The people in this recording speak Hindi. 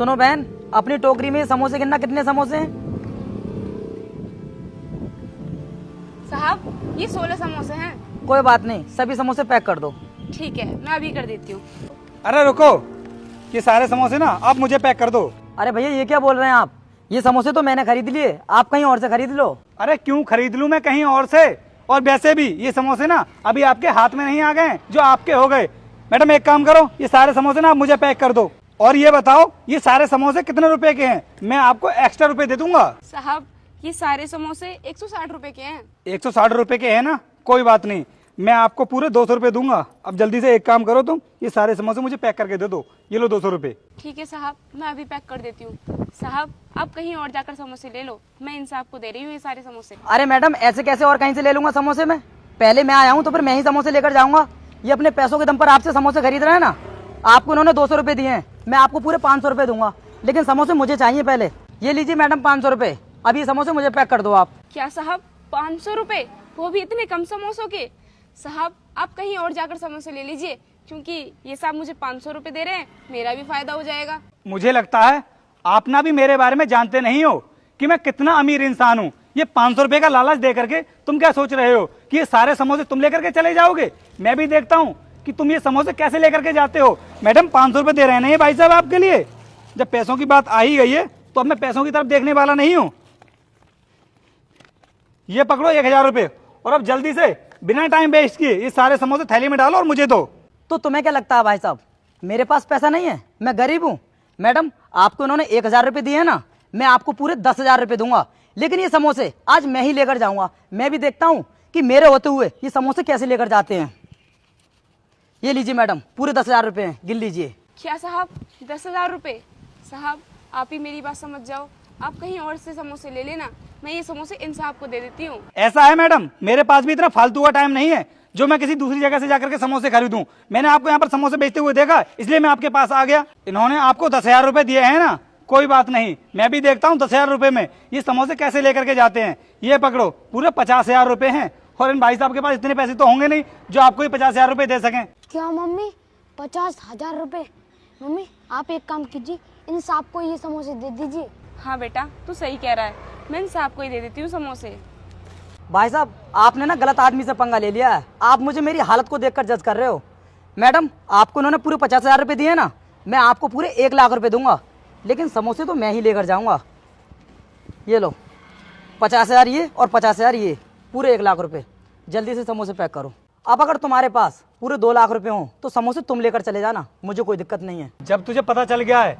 सुनो बहन, अपनी टोकरी में समोसे गिनना, कितने समोसे हैं? साहब ये 16 समोसे हैं। कोई बात नहीं, सभी समोसे पैक कर दो। ठीक है, मैं अभी कर देती हूँ। अरे रुको, ये सारे समोसे ना आप मुझे पैक कर दो। अरे भैया ये क्या बोल रहे हैं आप? ये समोसे तो मैंने खरीद लिए, आप कहीं और से खरीद लो। अरे क्यों खरीद लूं मैं कहीं और से? और वैसे भी ये समोसे ना अभी आपके हाथ में नहीं आ गए हैं, जो आपके हो गए। मैडम एक काम करो, ये सारे समोसे ना आप मुझे पैक कर दो। और ये बताओ ये सारे समोसे कितने रुपए के हैं? मैं आपको एक्स्ट्रा रुपए दे दूंगा। साहब ये सारे समोसे 160 रुपए के हैं। 160 रुपए के है ना, कोई बात नहीं, मैं आपको पूरे 200 रुपए दूंगा। अब जल्दी से एक काम करो तुम, ये सारे समोसे मुझे पैक करके दे दो। ये लो 200 रुपए। ठीक है साहब, मैं अभी पैक कर देती हूँ। साहब आप कहीं और जाकर समोसे ले लो, मैं इंसाफ को दे रही हूँ ये सारे समोसे। अरे मैडम ऐसे कैसे और कहीं से ले लूंगा समोसे में? पहले मैं आया हूँ तो फिर मैं ही समोसे लेकर जाऊंगा। ये अपने पैसों के दम पर आपसे समोसे खरीद रहे हैं ना। आपको उन्होंने 200 रुपए दिए हैं, मैं आपको पूरे 500 रुपए दूंगा, लेकिन समोसे मुझे चाहिए पहले। ये लीजिए मैडम 500 रुपए, अब ये समोसे मुझे पैक कर दो आप। क्या साहब 500 रुपए, वो भी इतने कम समोसों के? साहब आप कहीं और जाकर समोसे ले लीजिए, क्योंकि ये साहब मुझे 500 रुपए दे रहे हैं, मेरा भी फायदा हो जाएगा। मुझे लगता है आप ना भी मेरे बारे में जानते नहीं हो कि मैं कितना अमीर इंसान हूँ। ये 500 रुपए का लालच दे करके तुम क्या सोच रहे हो कि ये सारे समोसे तुम लेकर के चले जाओगे? मैं भी देखता हूँ कि तुम ये समोसे कैसे लेकर के जाते हो। मैडम 500 रुपए दे रहे हैं ना ये भाई साहब आपके लिए। जब पैसों की बात आ ही गई है तो अब मैं पैसों की तरफ देखने वाला नहीं हूँ। ये पकड़ो 1000 रुपए, और अब जल्दी से बिना टाइम वेस्ट किए ये सारे समोसे थैली में डालो और मुझे दो। तो तुम्हें क्या लगता है भाई साहब, मेरे पास पैसा नहीं है? मैं गरीब हूँ। मैडम आपको उन्होंने 1000 रुपए दिए हैं ना, मैं आपको पूरे 10,000 रुपए दूंगा, लेकिन ये समोसे आज मैं ही लेकर जाऊंगा। मैं भी देखता हूँ कि मेरे होते हुए ये समोसे कैसे लेकर जाते हैं। ये लीजिए मैडम, पूरे 10,000 रुपए हैं, गिन लीजिए। क्या साहब 10,000 रुपए? साहब आप ही मेरी बात समझ जाओ, आप कहीं और से समोसे ले लेना, मैं ये समोसे इंसाफ को दे देती हूँ। ऐसा है मैडम, मेरे पास भी इतना फालतू का टाइम नहीं है जो मैं किसी दूसरी जगह से जाकर के समोसे खरीदूं। मैंने आपको यहाँ पर समोसे बेचते हुए देखा, इसलिए मैं आपके पास आ गया। इन्होंने आपको 10,000 रुपए दिए हैं ना, कोई बात नहीं, मैं भी देखता हूँ 10,000 रुपए में ये समोसे कैसे लेकर के जाते हैं। ये पकड़ो, पूरे 50,000 रुपए हैं, और इन भाई साहब के पास इतने पैसे तो होंगे नहीं जो आपको ये 50,000 रुपए दे सकें। क्या मम्मी 50,000 रुपए? मम्मी आप एक काम कीजिए, इन साहब को ये समोसे दे दीजिए। हाँ बेटा तू सही कह रहा है, मैं इंसाफ को ही दे देती हूँ समोसे। भाई साहब आपने ना गलत आदमी से पंगा ले लिया है। आप मुझे मेरी हालत को देखकर जज कर रहे हो। मैडम आपको उन्होंने पूरे 50,000 रुपए दिए ना, मैं आपको पूरे 1 लाख रुपए दूंगा, लेकिन समोसे तो मैं ही लेकर जाऊंगा। ये लो 50,000 ये और 50,000 ये, पूरे 1 लाख रुपए। जल्दी से समोसे पैक करो। अब अगर तुम्हारे पास पूरे 2 लाख रुपए हों तो समोसे तुम लेकर चले जाना, मुझे कोई दिक्कत नहीं है। जब तुझे पता चल गया है